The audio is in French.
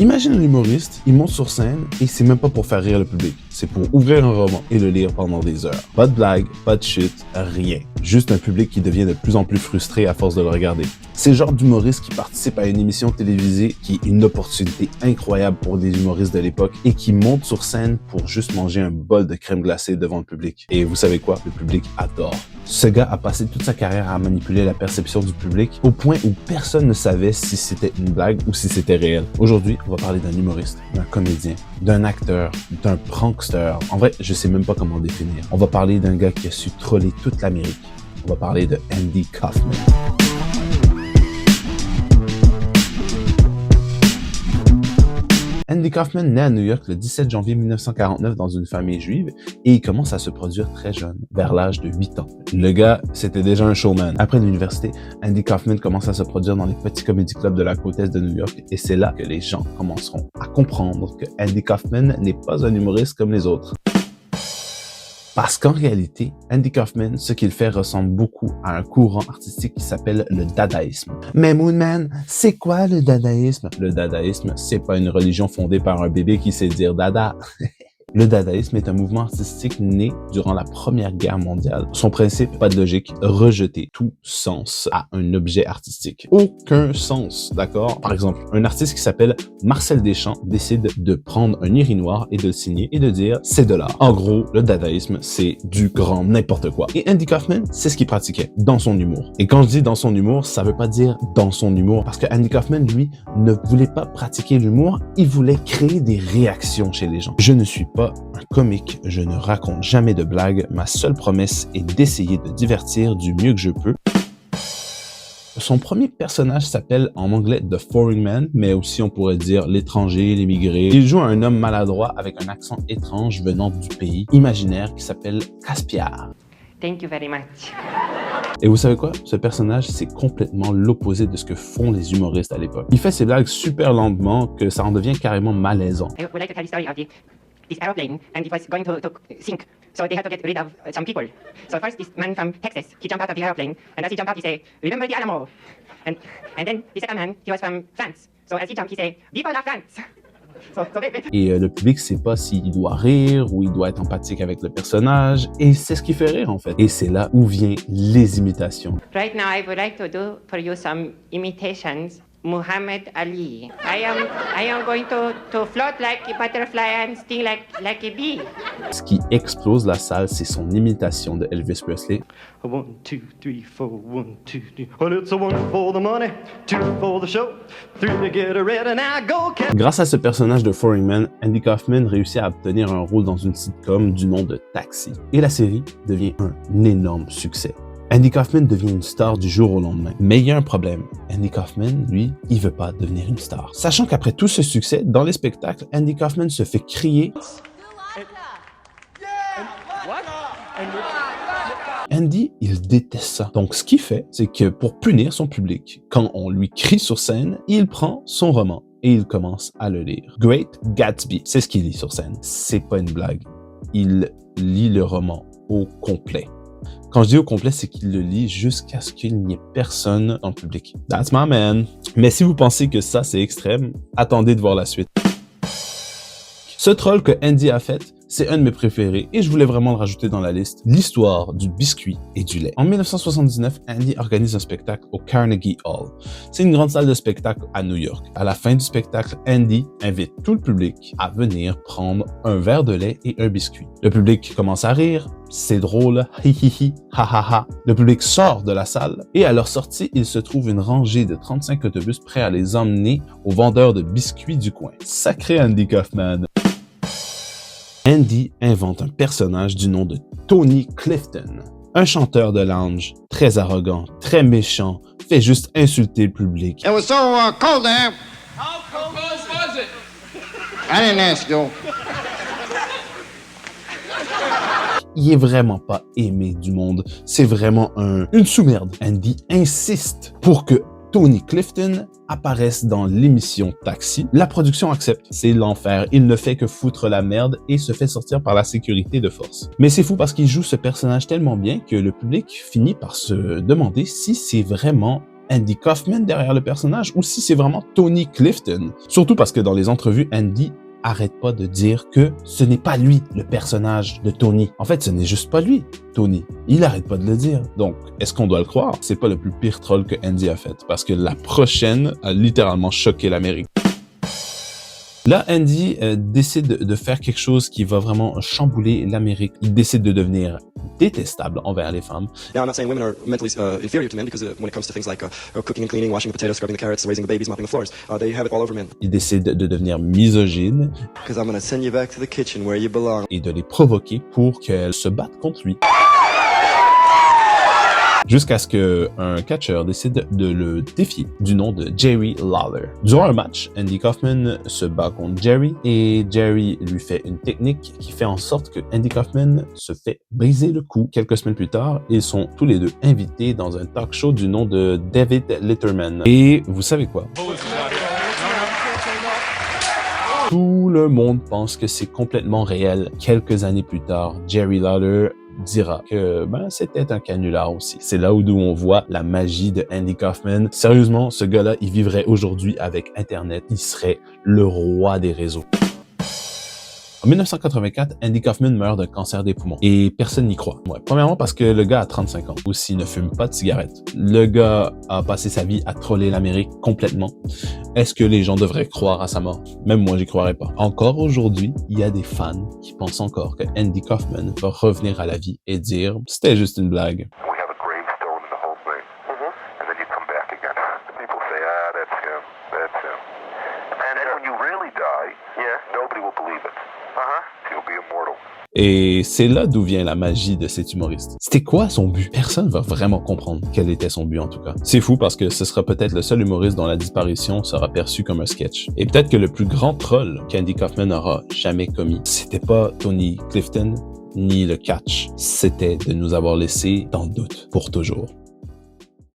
Imagine l'humoriste, il monte sur scène et c'est même pas pour faire rire le public. C'est pour ouvrir un roman et le lire pendant des heures. Pas de blagues, pas de shit, rien. Juste un public qui devient de plus en plus frustré à force de le regarder. C'est le genre d'humoriste qui participe à une émission télévisée qui est une opportunité incroyable pour des humoristes de l'époque et qui monte sur scène pour juste manger un bol de crème glacée devant le public. Et vous savez quoi? Le public adore. Ce gars a passé toute sa carrière à manipuler la perception du public au point où personne ne savait si c'était une blague ou si c'était réel. Aujourd'hui, on va parler d'un humoriste, d'un comédien, d'un acteur, d'un prankster. En vrai, je sais même pas comment définir. On va parler d'un gars qui a su troller toute l'Amérique. On va parler de Andy Kaufman. Andy Kaufman naît à New York le 17 janvier 1949 dans une famille juive et il commence à se produire très jeune, vers l'âge de 8 ans. Le gars, c'était déjà un showman. Après l'université, Andy Kaufman commence à se produire dans les petits comédie clubs de la côte est de New York et c'est là que les gens commenceront à comprendre que Andy Kaufman n'est pas un humoriste comme les autres. Parce qu'en réalité, Andy Kaufman, ce qu'il fait ressemble beaucoup à un courant artistique qui s'appelle le dadaïsme. Mais Moonman, c'est quoi le dadaïsme? Le dadaïsme, c'est pas une religion fondée par un bébé qui sait dire dada. Le dadaïsme est un mouvement artistique né durant la Première Guerre mondiale. Son principe, pas de logique, rejeter tout sens à un objet artistique. Aucun sens, d'accord? Par exemple, un artiste qui s'appelle Marcel Deschamps décide de prendre un urinoir et de le signer et de dire c'est de l'art. En gros, le dadaïsme, c'est du grand n'importe quoi. Et Andy Kaufman, c'est ce qu'il pratiquait dans son humour. Et quand je dis dans son humour, ça veut pas dire dans son humour, parce que Andy Kaufman, lui, ne voulait pas pratiquer l'humour, il voulait créer des réactions chez les gens. Je ne suis pas un comique, je ne raconte jamais de blagues, ma seule promesse est d'essayer de divertir du mieux que je peux. Son premier personnage s'appelle en anglais The Foreign Man, mais aussi on pourrait dire l'étranger, l'immigré. Il joue un homme maladroit avec un accent étrange venant du pays imaginaire qui s'appelle Caspiar. Thank you very much. Et vous savez quoi? Ce personnage, c'est complètement l'opposé de ce que font les humoristes à l'époque. Il fait ses blagues super lentement que ça en devient carrément malaisant. I would like to tell the story of this aeroplane, and it was going to sink. So they had to get rid of some people. So first, this man from Texas, he jumped out of the airplane, and as he jumped out, he said, "Remember the Alamo." And then the second man, he was from France. So as he jumped, he said, "Viva la France." Et le public sait pas s'il doit rire ou il doit être empathique avec le personnage, et c'est ce qui fait rire en fait. Et c'est là où viennent les imitations. Right now, I would like to do for you some imitations. Muhammad Ali. I am going to float like a butterfly and sting like a bee. Ce qui explose la salle, c'est son imitation de Elvis Presley. 1, 2, 3, 4, 1, 2, 3. Well, it's a 1 for the money, 2 for the show, 3 to get ready, and I go. Grâce à ce personnage de Foreign Man, Andy Kaufman réussit à obtenir un rôle dans une sitcom du nom de Taxi. Et la série devient un énorme succès. Andy Kaufman devient une star du jour au lendemain. Mais il y a un problème. Andy Kaufman, lui, il veut pas devenir une star. Sachant qu'après tout ce succès, dans les spectacles, Andy Kaufman se fait crier. Andy, il déteste ça. Donc, ce qu'il fait, c'est que pour punir son public, quand on lui crie sur scène, il prend son roman et il commence à le lire. Great Gatsby, c'est ce qu'il lit sur scène. C'est pas une blague. Il lit le roman au complet. Quand je dis au complet, c'est qu'il le lit jusqu'à ce qu'il n'y ait personne dans le public. That's my man. Mais si vous pensez que ça, c'est extrême, attendez de voir la suite. Ce troll que Andy a fait, c'est un de mes préférés et je voulais vraiment le rajouter dans la liste. L'histoire du biscuit et du lait. En 1979, Andy organise un spectacle au Carnegie Hall. C'est une grande salle de spectacle à New York. À la fin du spectacle, Andy invite tout le public à venir prendre un verre de lait et un biscuit. Le public commence à rire. C'est drôle, hi hi hi, ha ha ha. Le public sort de la salle et à leur sortie, il se trouve une rangée de 35 autobus prêts à les emmener aux vendeurs de biscuits du coin. Sacré Andy Kaufman. Andy invente un personnage du nom de Tony Clifton. Un chanteur de lounge, très arrogant, très méchant, fait juste insulter le public. It was so cold there. How cold was it? I didn't ask you. Il est vraiment pas aimé du monde. C'est vraiment une sous-merde. Andy insiste pour que Tony Clifton apparaisse dans l'émission Taxi. La production accepte. C'est l'enfer. Il ne fait que foutre la merde et se fait sortir par la sécurité de force. Mais c'est fou parce qu'il joue ce personnage tellement bien que le public finit par se demander si c'est vraiment Andy Kaufman derrière le personnage ou si c'est vraiment Tony Clifton. Surtout parce que dans les entrevues, Andy arrête pas de dire que ce n'est pas lui, le personnage de Tony. En fait, ce n'est juste pas lui, Tony. Il arrête pas de le dire. Donc, est-ce qu'on doit le croire? C'est pas le plus pire troll que Andy a fait, parce que la prochaine a littéralement choqué l'Amérique. Là, Andy décide de faire quelque chose qui va vraiment chambouler l'Amérique. Il décide de devenir détestable envers les femmes. Now, I'm not saying women are mentally inferior to men because when it comes to things like cooking and cleaning, washing the potatoes, scrubbing the carrots, raising the babies, mopping the floors, they have it all over men. Il décide de devenir misogyne. Because I'm going to send you back to the kitchen where you belong. Et de les provoquer pour qu'elles se battent contre lui. Jusqu'à ce qu'un catcheur décide de le défier du nom de Jerry Lawler. Durant un match, Andy Kaufman se bat contre Jerry et Jerry lui fait une technique qui fait en sorte que Andy Kaufman se fait briser le cou. Quelques semaines plus tard, ils sont tous les deux invités dans un talk show du nom de David Letterman. Et vous savez quoi? Tout le monde pense que c'est complètement réel. Quelques années plus tard, Jerry Lawler dira que c'était un canular aussi. C'est là où on voit la magie de Andy Kaufman. Sérieusement, ce gars-là, il vivrait aujourd'hui avec Internet. Il serait le roi des réseaux. En 1984, Andy Kaufman meurt d'un cancer des poumons et personne n'y croit. Ouais. Premièrement parce que le gars a 35 ans. Aussi, ne fume pas de cigarettes. Le gars a passé sa vie à troller l'Amérique complètement. Est-ce que les gens devraient croire à sa mort? Même moi, j'y croirais pas. Encore aujourd'hui, il y a des fans qui pensent encore que Andy Kaufman va revenir à la vie et dire « c'était juste une blague ». We have a gravestone in the whole thing. And then you come back again. People say, that's him, that's him. And then when you really die, nobody will believe it. You'll be immortal. Et c'est là d'où vient la magie de cet humoriste. C'était quoi son but? Personne va vraiment comprendre quel était son but en tout cas. C'est fou parce que ce sera peut-être le seul humoriste dont la disparition sera perçue comme un sketch. Et peut-être que le plus grand troll qu'Andy Kaufman aura jamais commis, c'était pas Tony Clifton ni le catch, c'était de nous avoir laissé dans le doute pour toujours.